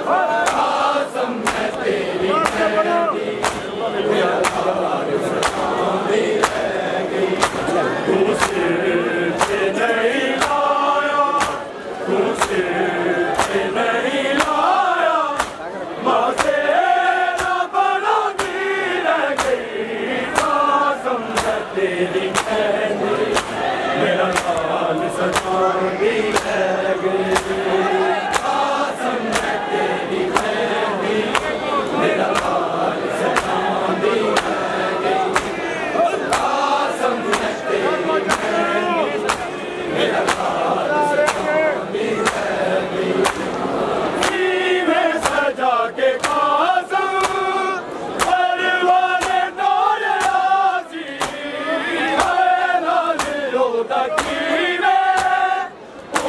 कसम है तेरी मेहंदी मेरा लाल सतांदी रह गई। तू सिर पे नहीं लाया, तू सिर पे नहीं लाया, माँ से ना बनाती रह गई। कसम है तेरी मेहंदी मेरा लाल सतांदी रह गई। कसम है तेरी मेहंदी मेरा लाल सतांदी रह गई। कसम है तेरी मेहंदी मेरा लाल सतांदी रह गई। सीने सजा के कसम परवाने तोरे आसी है लाल रोदा कीने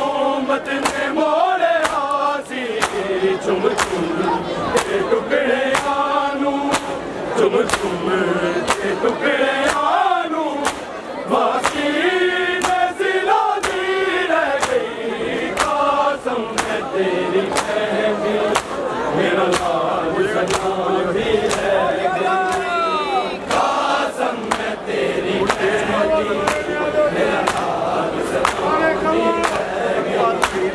उम्मत ने मोरे आसी। चुम चुम के टुकड़े आनू, चुम चुम के टुकड़े आनू, वासी ने सिलाती रह गई। कसम है तेरी मेहंदी मेरा लाल सतांदी रह गई। कसम है तेरी मेहंदी मेरा लाल सतांदी रह गई।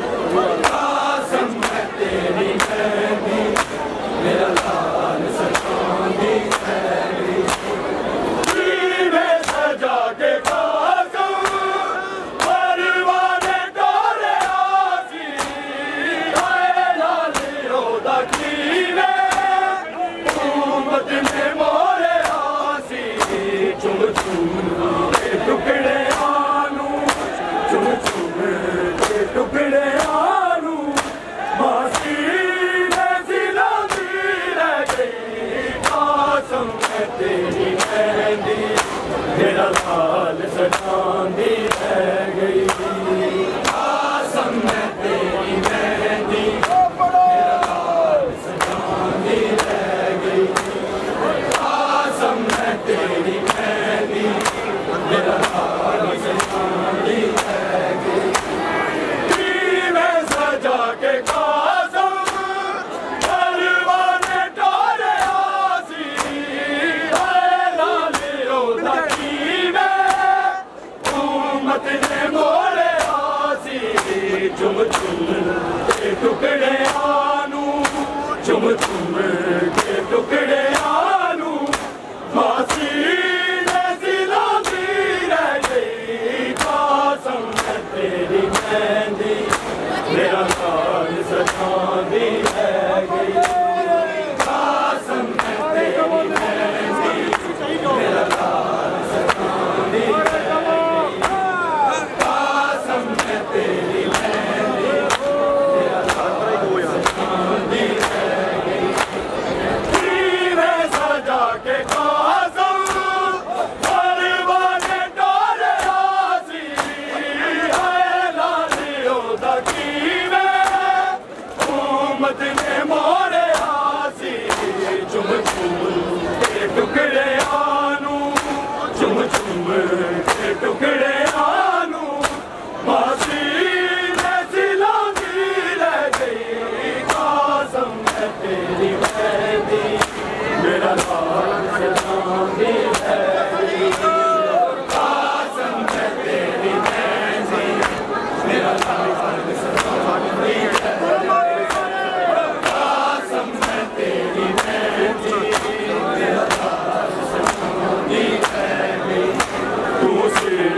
कसम है तेरी मेहंदी मेरा लाल सतांदी रह गई। सीने सजा के कसम परवाने तोरे आसी है लाल रोदा कीने उम्मत ने मोरे आसी। चुम चुम के टुकड़े आनू, चुम चुम के टुकड़े आनू, मासी ने सिलाती रह गई। कसम है तेरी मेहंदी मेरा लाल सतांदी रह गई। कसम है तेरी मेहंदी मेरा लाल सतांदी रह गई। कसम है तेरी मेहंदी मेरा लाल सतांदी रह गई। सीने सजा के कसम परवाने तोरे आसी है लाल रोदा कीने उम्मत ने मोरे आसी। चुम चुम के टुकड़े आनू, चुम चुम के टुकड़े आनू, मासी ने सिलाती रह गई। कसम है तेरी मेहंदी मेरा लाल सतांदी रह गई। कसम है तेरी मेहंदी मेरा लाल सतांदी रह गई। कसम है तेरी मेहंदी मेरा लाल सतांदी रह गई। सीने सजा के कसम परवाने तोरे आसी है लाल रोदा कीने उम्मत ने मोरे आसी। चुम चुम के टुकड़े आनू, चुम चुम के टुकड़े आनू, मासी ने सिलाती रह गई। कसम है तेरी मेहंदी मेरा लाल सतांदी रह गई। कसम है तेरी मेहंदी मेरा लाल सतांदी रह गई। कसम है तेरी मेहंदी मेरा लाल सतांदी रह गई। तू सिर